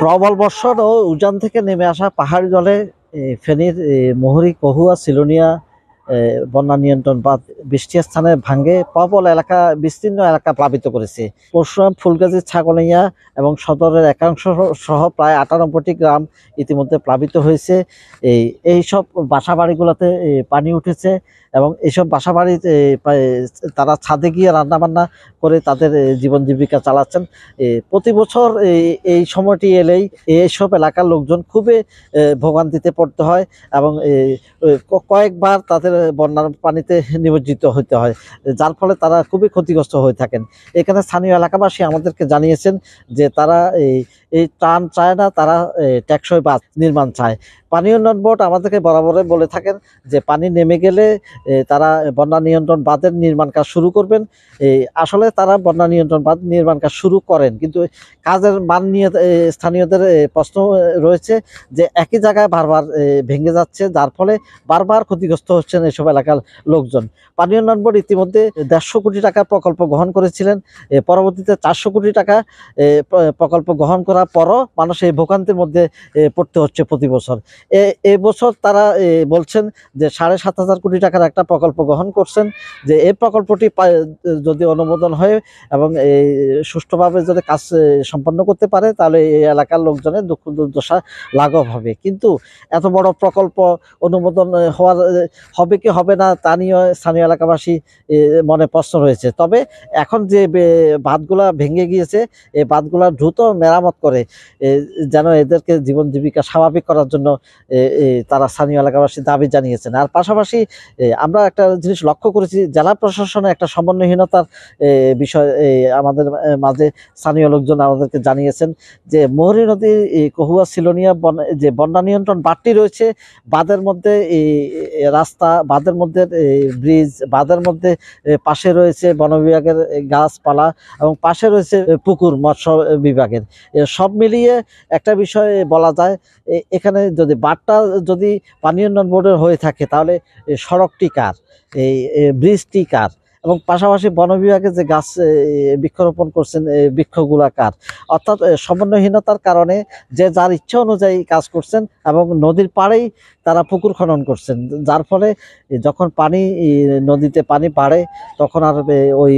প্রবল বর্ষণ ও উজান থেকে নেমে আসা পাহাড়ি জলে ফেনীর মুহুরী, কহুয়া, সিলোনিয়া বন্যা নিয়ন্ত্রণ বাঁধ বৃষ্টির স্থানে ভাঙ্গে প্রবল এলাকা, বিস্তীর্ণ এলাকা প্লাবিত করেছে। পরশুরাম, ফুলগাজী, ছাগলাইয়া এবং সদরের একাংশ সহ প্রায় ৯৮টি গ্রাম ইতিমধ্যে প্লাবিত হয়েছে। এইসব বাসা বাড়িগুলোতে পানি উঠেছে এবং এইসব বাসা বাড়ি তারা ছাদে গিয়ে রান্নাবান্না করে তাদের জীবন জীবিকা চালাচ্ছেন। প্রতি বছর এই সময়টি এলেই এইসব এলাকার লোকজন খুবই ভোগান্তিতে পড়তে হয় এবং কয়েকবার তাদের বন্যার পানিতে নিমজ্জিত হতে হয়, যার ফলে তারা খুবই ক্ষতিগ্রস্ত হয়ে থাকেন। এখানে স্থানীয় এলাকাবাসী আমাদেরকে জানিয়েছেন যে তারা এই ত্রাণ চায় না, তারা টেকসই বাঁধ নির্মাণ চায়। পানি উন্নয়ন বোর্ড আমাদেরকে বরাবরই বলে থাকেন যে পানি নেমে গেলে তারা বন্যা নিয়ন্ত্রণ বাঁধের নির্মাণ কাজ শুরু করবেন। আসলে তারা বন্যা নিয়ন্ত্রণ বাঁধ নির্মাণ কাজ শুরু করেন, কিন্তু কাজের মান নিয়ে স্থানীয়দের প্রশ্ন রয়েছে যে একই জায়গায় বারবার ভেঙে যাচ্ছে, যার ফলে বারবার ক্ষতিগ্রস্ত হচ্ছেন এসব এলাকার লোকজন। পানি উন্নয়ন বোর্ড ইতিমধ্যে ১৫০ কোটি টাকা প্রকল্প গ্রহণ করেছিলেন। পরবর্তীতে ৪০০ কোটি টাকা প্রকল্প গ্রহণ করার পরও মানুষ এই ভোগান্তির মধ্যে পড়তে হচ্ছে প্রতি বছর। এবছর তারা বলছেন যে ৭,৫০০ কোটি টাকার একটা প্রকল্প গ্রহণ করছেন, যে এই প্রকল্পটি যদি অনুমোদন হয় এবং সুষ্ঠুভাবে যদি কাজ সম্পন্ন করতে পারে তাহলে এই এলাকার লোকজনের দুঃখ দুর্দশা লাঘব হবে। কিন্তু এত বড় প্রকল্প অনুমোদন হওয়ার হবে কি হবে না তা নিয়ে স্থানীয় এলাকাবাসী মনে প্রশ্ন রয়েছে। তবে এখন যে বাঁধগুলা ভেঙে গিয়েছে, এই বাঁধগুলা দ্রুত মেরামত করে যেন এদেরকে জীবন জীবিকা স্বাভাবিক করার জন্য তারা স্থানীয় এলাকাবাসী দাবি জানিয়েছেন। আর পাশাপাশি আমরা একটা জিনিস লক্ষ্য করেছি, জেলা প্রশাসনের একটা সমন্বয়হীনতার বিষয় আমাদের মাঝে স্থানীয় লোকজন আমাদেরকে জানিয়েছেন যে মুহুরী নদীর কহুয়া, সিলোনিয়া যে বন্যা নিয়ন্ত্রণ বাঁধটি রয়েছে, বাঁধের মধ্যে রাস্তা, বাঁধের মধ্যে ব্রিজ, বাঁধের মধ্যে পাশে রয়েছে বন বিভাগের গাছপালা এবং পাশে রয়েছে পুকুর, মৎস্য বিভাগের। সব মিলিয়ে একটা বিষয় বলা যায়, এখানে যদি বাঁধটা যদি পানি উন্নয়ন বোর্ডের হয়ে থাকে তাহলে সড়কটি কার, এই ব্রিজটি কার, এবং পাশাপাশি বন বিভাগে যে গাছ বৃক্ষরোপণ করছেন বৃক্ষগুলা কার। অর্থাৎ সমন্বয়হীনতার কারণে যে যার ইচ্ছা অনুযায়ী কাজ করছেন এবং নদীর পাড়েই তারা পুকুর খনন করছেন, যার ফলে যখন পানি নদীতে পানি বাড়ে তখন আর ওই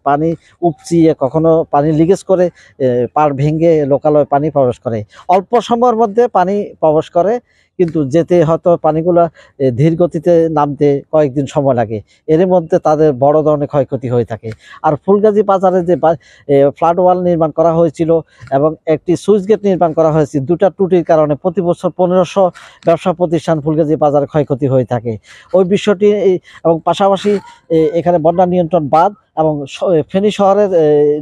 পানি উপচিয়ে কখনো পানি লিকেজ করে পাড় ভেঙে লোকালয়ে পানি প্রবেশ করে। অল্প সময়ের মধ্যে পানি প্রবেশ করে, কিন্তু যেতে হয়তো পানিগুলা ধীর গতিতে নামতে কয়েকদিন সময় লাগে, এর মধ্যে তাদের বড় ধরনের ক্ষয়ক্ষতি হয়ে থাকে। আর ফুলগাজী বাজারে যে ফ্লাড ওয়াল নির্মাণ করা হয়েছিল এবং একটি সুইচ গেট নির্মাণ করা হয়েছে, দুটা ত্রুটির কারণে প্রতি বছর ১৫০০ ব্যবসা প্রতিষ্ঠান ফুলগাজী বাজারে ক্ষয়ক্ষতি হয়ে থাকে। ওই বিষয়টি এবং পাশাপাশি এখানে বন্যা নিয়ন্ত্রণ বাঁধ এবং ফেনী শহরের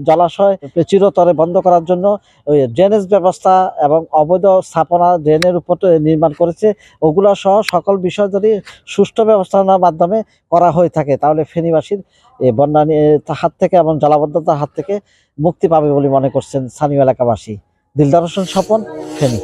জলাশয় চিরতরে বন্ধ করার জন্য ওই ড্রেনেজ ব্যবস্থা এবং অবৈধ স্থাপনা ড্রেনের উপর নির্মাণ করেছে, ওগুলো সহ সকল বিষয় যদি সুষ্ঠু ব্যবস্থাপনার মাধ্যমে করা হয়ে থাকে তাহলে ফেনীবাসীর বন্যা হাত থেকে এবং জলাবদ্ধতার হাত থেকে মুক্তি পাবে বলে মনে করছেন স্থানীয় এলাকাবাসী। দিলদার হোসেন স্বপন, ফেনী।